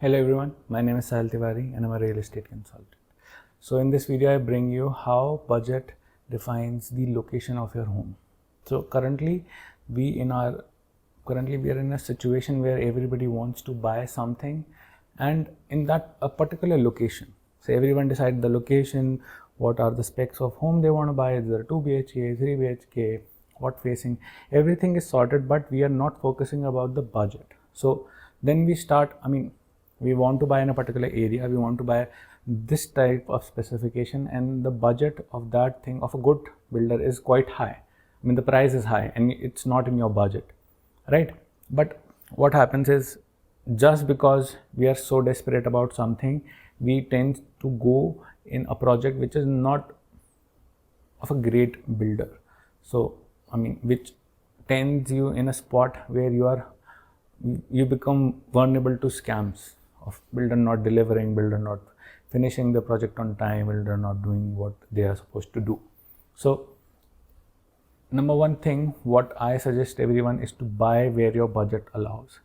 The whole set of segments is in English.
Hello everyone, my name is Sahil and I'm a real estate consultant. So in this video I bring you how budget defines the location of your home. So currently we are in a situation where everybody wants to buy something and in that a particular location. So everyone decide the location, what are the specs of home they want to buy, is there 2 BHK, 3 BHK, what facing, everything is sorted, but we are not focusing about the budget. So then we start, we want to buy in a particular area, we want to buy this type of specification, and the budget of that thing of a good builder is quite high. The price is high and it's not in your budget, right? But what happens is, just because we are so desperate about something, we tend to go in a project which is not of a great builder. So which tends you in a spot where you become vulnerable to scams of builder not delivering, builder not finishing the project on time, builder not doing what they are supposed to do. So number one thing what I suggest everyone is to buy where your budget allows.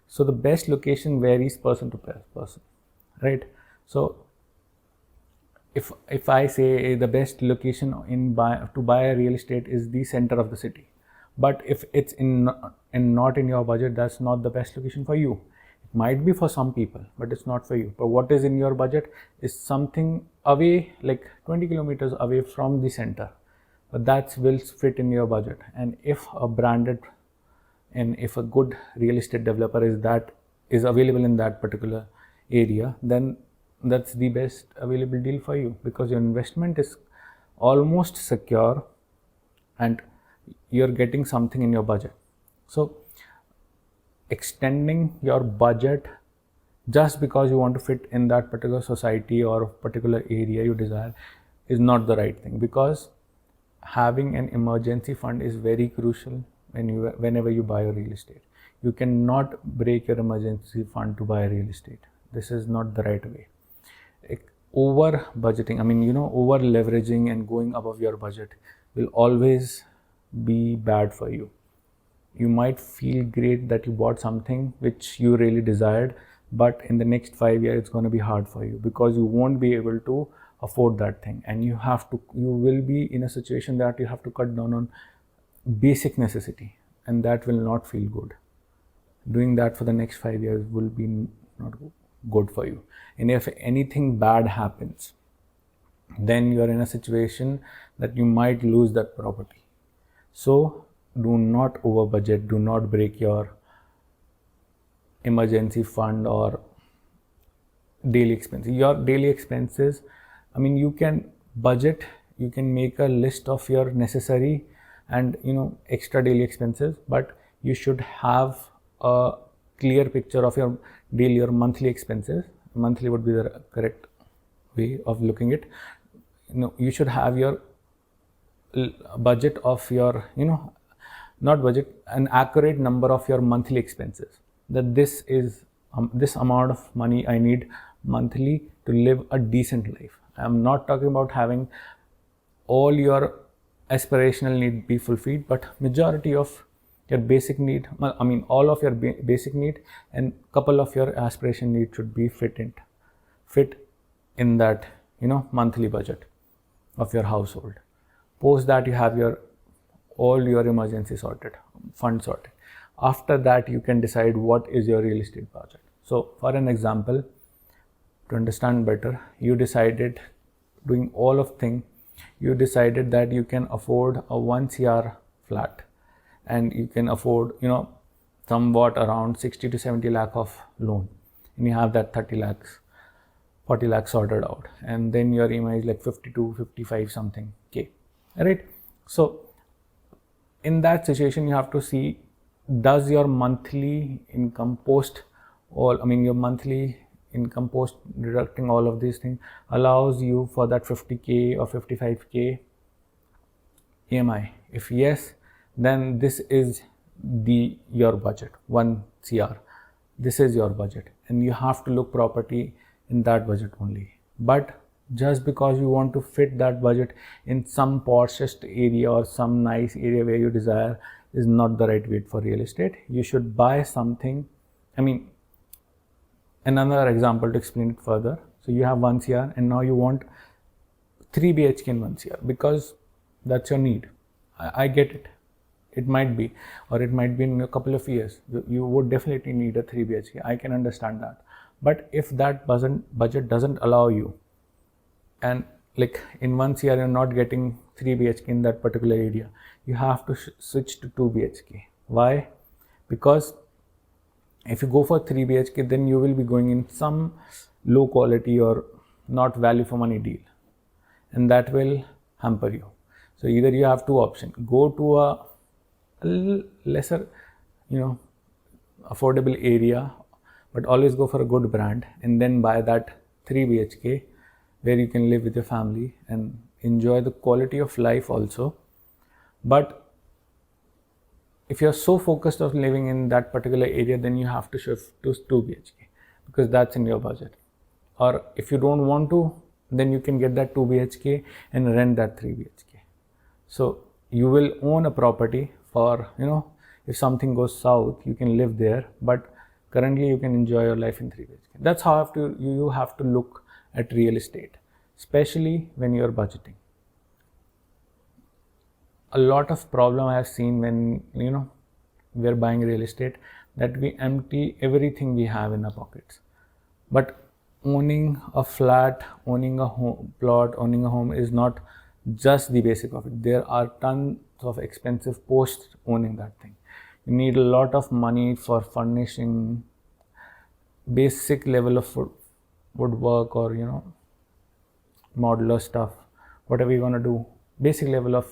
So the best location varies person to person, right? So if I say the best location to buy a real estate is the center of the city, but if it's not in your budget, that's not the best location for you. It might be for some people, but it's not for you. But what is in your budget is something away, like 20 kilometers away from the center, but that will fit in your budget. And if a good real estate developer is available in that particular area, then that's the best available deal for you, because your investment is almost secure and you're getting something in your budget. So extending your budget just because you want to fit in that particular society or particular area you desire is not the right thing, because having an emergency fund is very crucial whenever you buy a real estate. You cannot break your emergency fund to buy a real estate. This is not the right way. Over budgeting, over leveraging and going above your budget will always be bad for you. You might feel great that you bought something which you really desired, but in the next 5 years it's going to be hard for you, because you won't be able to afford that thing, and you will be in a situation that you have to cut down on basic necessity, and that will not feel good. Doing that for the next 5 years will be not good for you. And if anything bad happens, then you are in a situation that you might lose that property. So do not over budget, do not break your emergency fund or daily expenses. Your daily expenses, you can budget, you can make a list of your necessary and extra daily expenses, but you should have a clear picture of your daily or monthly expenses. Monthly would be the correct way of looking at it. You should have your budget of your, not budget, an accurate number of your monthly expenses, that this is this amount of money I need monthly to live a decent life. I'm not talking about having all your aspirational need be fulfilled, but majority of your basic need, all of your basic need and couple of your aspiration need should be fit in that monthly budget of your household. Post that, you have all your emergency fund sorted. After that, you can decide what is your real estate budget. So for an example, to understand better, you decided, doing all of thing, you decided that you can afford a 1 CR flat, and you can afford somewhat around 60 to 70 lakh of loan, and you have that 30 lakhs 40 lakhs sorted out, and then your EMI is like 52 55 something K, right? So in that situation, you have to see, does your monthly income your monthly income post deducting all of these things allows you for that 50K or 55K EMI? If yes, then this is your budget, 1 CR. This is your budget, and you have to look property in that budget only. But just because you want to fit that budget in some poshest area or some nice area where you desire is not the right way for real estate. You should buy something, another example to explain it further. So you have 1 CR and now you want 3 BHK in 1 CR because that's your need. I get it. It might be, or it might be in a couple of years. You would definitely need a 3 BHK. I can understand that. But if that budget doesn't allow you, and like in 1 CR you're not getting 3 BHK in that particular area, you have to switch to 2 BHK. Why? Because if you go for 3 BHK, then you will be going in some low quality or not value for money deal, and that will hamper you. So either you have two options: go to a lesser, affordable area, but always go for a good brand, and then buy that 3 BHK where you can live with your family and enjoy the quality of life also. But if you're so focused on living in that particular area, then you have to shift to 2 BHK because that's in your budget. Or if you don't want to, then you can get that 2 BHK and rent that 3 BHK. So you will own a property for, if something goes south, you can live there, but currently you can enjoy your life in 3 BHK. That's how you have to look at real estate, especially when you're budgeting. A lot of problem I have seen when we're buying real estate, that we empty everything we have in our pockets. But owning a flat, owning a home plot, owning a home is not just the basic of it. There are tons of expensive post owning that thing. You need a lot of money for furnishing, basic level of woodwork or modular stuff, whatever you want to do. Basic level of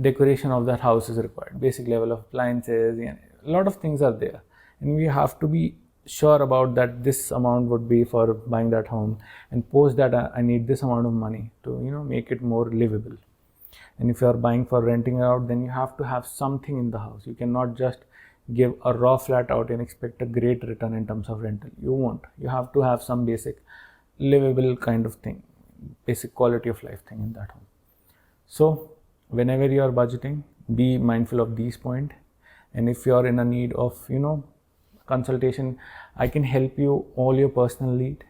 decoration of that house is required. Basic level of appliances, a lot of things are there, and we have to be sure about that. This amount would be for buying that home, and post that I need this amount of money to make it more livable. And if you are buying for renting it out, then you have to have something in the house. You cannot just give a raw flat out and expect a great return in terms of rental. You won't. You have to have some basic livable kind of thing, basic quality of life thing in that home. So whenever you are budgeting, be mindful of these points. And if you are in a need of consultation, I can help you all your personal need.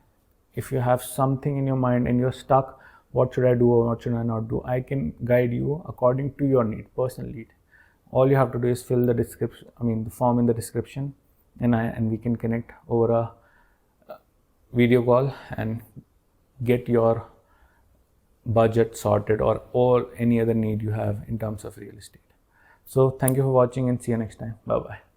If you have something in your mind and you're stuck, what should I do or what should I not do, I can guide you according to your need, personal need. All you have to do is fill the the form in the description, and we can connect over a video call and get your budget sorted or any other need you have in terms of real estate. So thank you for watching and see you next time. Bye bye.